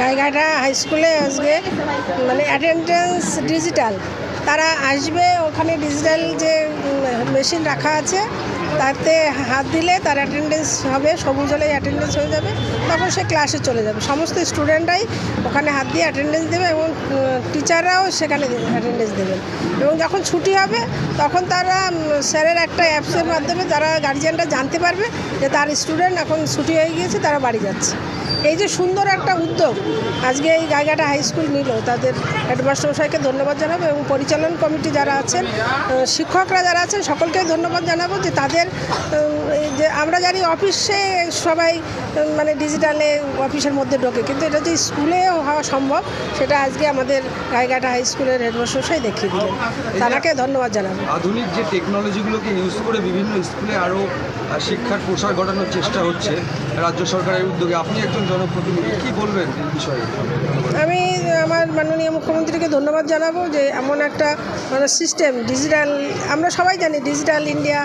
Gaighata high স্কুলে আজকে মানে অ্যাটেন্ডেন্স ডিজিটাল, তারা আসবে, ওখানে ডিজিটাল যে মেশিন রাখা আছে তাতে হাত দিলে তার অ্যাটেন্ডেন্স হবে, সবুজ হলে অ্যাটেন্ডেন্স হয়ে যাবে, তখন সে ক্লাসে চলে যাবে। সমস্ত স্টুডেন্টরাই ওখানে হাত দিয়ে অ্যাটেন্ডেন্স দেবে এবং টিচাররাও সেখানে অ্যাটেন্ডেন্স দেবেন। এবং যখন ছুটি হবে তখন তারা স্যারের একটা অ্যাপসের মাধ্যমে তারা গার্জিয়ানরা জানতে পারবে যে তার স্টুডেন্ট এখন ছুটি হয়ে গিয়েছে, তারা বাড়ি যাচ্ছে। এই যে সুন্দর একটা উদ্যোগ আজকে এই গাইঘাটা হাই স্কুল নিল, তাদের হেডমাস্টার মশাইকে ধন্যবাদ জানাবো এবং পরিচালন কমিটি যারা আছেন, শিক্ষকরা যারা আছেন, সকলকে ধন্যবাদ জানাবো যে তাদের যে আমরা জানি অফিসে সবাই মানে ডিজিটালে অফিসের মধ্যে ঢোকে, কিন্তু এটা যে স্কুলে হওয়া সম্ভব সেটা আজকে আমাদের গাইঘাটা হাই স্কুলের হেডমাস্টার মশাই দেখিয়ে দিলেন, তাকে ধন্যবাদ জানাবো। আধুনিক যে টেকনোলজিগুলোকে ইউজ করে বিভিন্ন স্কুলে আরও শিক্ষার প্রসার ঘটানোর চেষ্টা হচ্ছে রাজ্য সরকারের উদ্যোগে, আপনি একজন জনপ্রতিনিধি, কী বলবেন এই বিষয়ে? আমি আমার মাননীয় মুখ্যমন্ত্রীকে ধন্যবাদ জানাবো যে এমন একটা মানে সিস্টেম ডিজিটাল, আমরা সবাই জানি ডিজিটাল ইন্ডিয়া,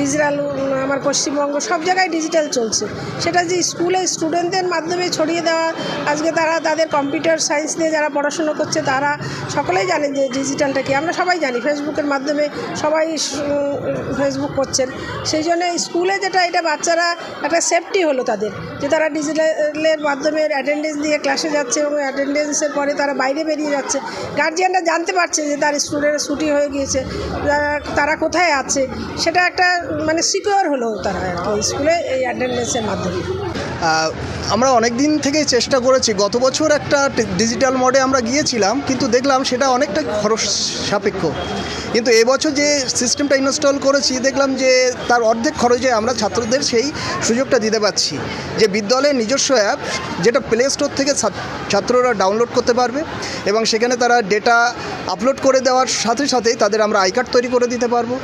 ডিজিটাল আমার পশ্চিমবঙ্গ সব জায়গায় ডিজিটাল চলছে, সেটা যে স্কুলে স্টুডেন্টদের মাধ্যমে ছড়িয়ে দেওয়া। আজকে তারা তাদের কম্পিউটার সায়েন্স নিয়ে যারা পড়াশুনো করছে তারা সকলেই জানেন যে ডিজিটালটা কি, আমরা সবাই জানি ফেসবুকের মাধ্যমে সবাই ফেসবুক করছেন, সেই জন্য স্কুলে যেটা এটা বাচ্চারা একটা সেফটি হলো তাদের, যে তারা ডিজিটালের মাধ্যমে অ্যাটেন্ডেন্স দিয়ে ক্লাসে যাচ্ছে এবং অ্যাটেন্ডেন্সের পরে তারা বাইরে বেরিয়ে যাচ্ছে, গার্জিয়ানরা জানতে পারছে যে তার স্টুডেন্টের ছুটি হয়ে গিয়েছে, তারা কোথায় আছে, সেটা একটা মানে সিকিওর হলো তারা আর কি স্কুলে এই অ্যাটেন্ডেন্সের মাধ্যমে। আমরা অনেক দিন থেকেই চেষ্টা করেছি, গত বছর একটা ডিজিটাল মোডে আমরা গিয়েছিলাম, কিন্তু দেখলাম সেটা অনেকটা খরচ সাপেক্ষ, কিন্তু এবছর যে সিস্টেমটা ইনস্টল করেছি দেখলাম যে তার অর্ধেক খরচে আমরা ছাত্রদের সেই সুযোগটা দিতে পারছি, যে বিদ্যালয়ের নিজস্ব অ্যাপ যেটা প্লে স্টোর থেকে ছাত্ররা ডাউনলোড করতে পারবে এবং সেখানে তারা ডেটা আপলোড করে দেওয়ার সাথে সাথেই তাদের আমরা আই কার্ড তৈরি করে দিতে পারবো।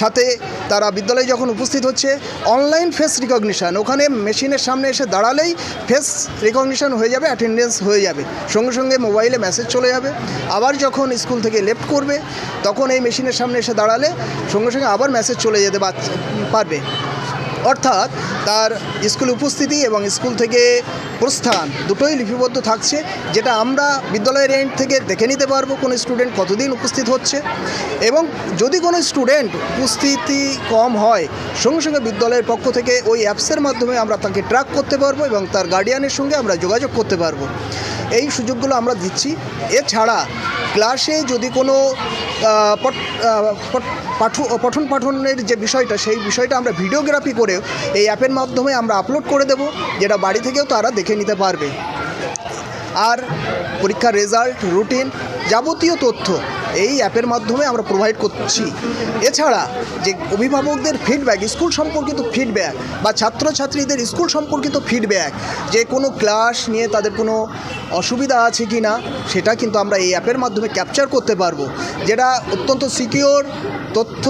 সাথে তারা বিদ্যালয়ে যখন উপস্থিত হচ্ছে অনলাইন ফেস রিকগনিশান, ওখানে মেশিনের সামনে এসে দাঁড়ালেই ফেস রিকগনিশান হয়ে যাবে, অ্যাটেন্ডেন্স হয়ে যাবে, সঙ্গে সঙ্গে মোবাইলে মেসেজ চলে যাবে। আবার যখন স্কুল থেকে লেফট করবে তখন এই মেশিনের সামনে এসে দাঁড়ালে সঙ্গে সঙ্গে আবার মেসেজ চলে যেতে পারবে। অর্থাৎ তার স্কুল উপস্থিতি এবং স্কুল থেকে প্রস্থান দুটোই লিপিবদ্ধ থাকছে, যেটা আমরা বিদ্যালয়ের এন্ড থেকে দেখে নিতে পারবো কোনো স্টুডেন্ট কতদিন উপস্থিত হচ্ছে, এবং যদি কোনো স্টুডেন্ট উপস্থিতি কম হয় সঙ্গে সঙ্গে বিদ্যালয়ের পক্ষ থেকে ওই অ্যাপসের মাধ্যমে আমরা তাকে ট্র্যাক করতে পারবো এবং তার গার্ডিয়ানের সঙ্গে আমরা যোগাযোগ করতে পারবো। এই সুযোগগুলো আমরা দিচ্ছি। এছাড়া ক্লাসে যদি কোনো পঠন পাঠনের যে বিষয়টা, সেই বিষয়টা আমরা ভিডিওগ্রাফি করে এই অ্যাপের মাধ্যমে আমরা আপলোড করে দেব, যেটা বাড়ি থেকেও তারা দেখে নিতে পারবে। আর পরীক্ষার রেজাল্ট, রুটিন, যাবতীয় তথ্য এই অ্যাপের মাধ্যমে আমরা প্রোভাইড করছি। এছাড়া যে অভিভাবকদের ফিডব্যাক, স্কুল সম্পর্কিত ফিডব্যাক বা ছাত্রছাত্রীদের স্কুল সম্পর্কিত ফিডব্যাক, যে কোনো ক্লাস নিয়ে তাদের কোনো অসুবিধা আছে কি না, সেটা কিন্তু আমরা এই অ্যাপের মাধ্যমে ক্যাপচার করতে পারবো, যেটা অত্যন্ত সিকিওর তথ্য,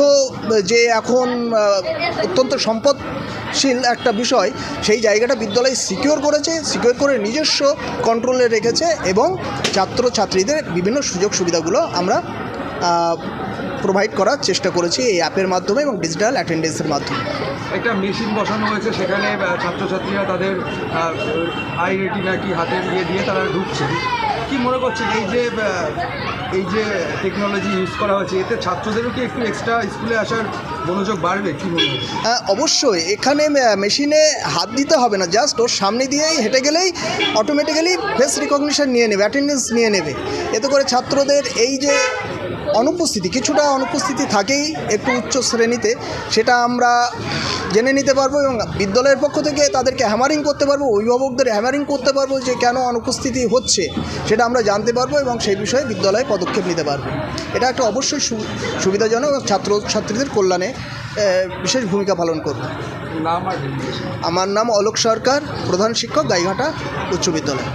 যে এখন অত্যন্ত সম্পদশীল একটা বিষয়, সেই জায়গাটা বিদ্যালয় সিকিওর করেছে, সিকিওর করে নিজস্ব কন্ট্রোলে রেখেছে এবং ছাত্রছাত্রীদের বিভিন্ন সুযোগ সুবিধাগুলো আমরা প্রোভাইড করার চেষ্টা করেছি এই অ্যাপের মাধ্যমে এবং ডিজিটাল অ্যাটেন্ডেন্সের মাধ্যমে। একটা মেশিন বসানো হয়েছে, সেখানে ছাত্রছাত্রীরা তাদের আই রেটিনা কি হাতে দিয়ে তারা ঢুকছে। কি মনে করছেন এই যে টেকনোলজি ইউজ করা হয়েছে, এতে ছাত্রদেরও কি একটু এক্সট্রা স্কুলে আসার মনোযোগ বাড়বে, কী মনে হয়? অবশ্যই এখানে মেশিনে হাত দিতে হবে না, জাস্ট ওর সামনে দিয়েই হেঁটে গেলেই অটোমেটিক্যালি ফেস রিকগনিশন নিয়ে নেবে, অ্যাটেন্ডেন্স নিয়ে নেবে। এতে করে ছাত্রদের এই যে অনুপস্থিতি, কিছুটা অনুপস্থিতি থাকেই একটু উচ্চ শ্রেণীতে, সেটা আমরা জেনে নিতে পারবো এবং বিদ্যালয়ের পক্ষ থেকে তাদেরকে হ্যামারিং করতে পারবো, অভিভাবকদের হ্যামারিং করতে পারবো যে কেন অনুপস্থিতি হচ্ছে সেটা আমরা জানতে পারবো এবং সেই বিষয়ে বিদ্যালয়ে পদক্ষেপ নিতে পারবো। এটা একটা অবশ্যই সুবিধাজনক এবং ছাত্রছাত্রীদের কল্যাণে বিশেষ ভূমিকা পালন করবে। নাম? আমার নাম অলোক সরকার, প্রধান শিক্ষক, গাইঘাটা উচ্চ বিদ্যালয়।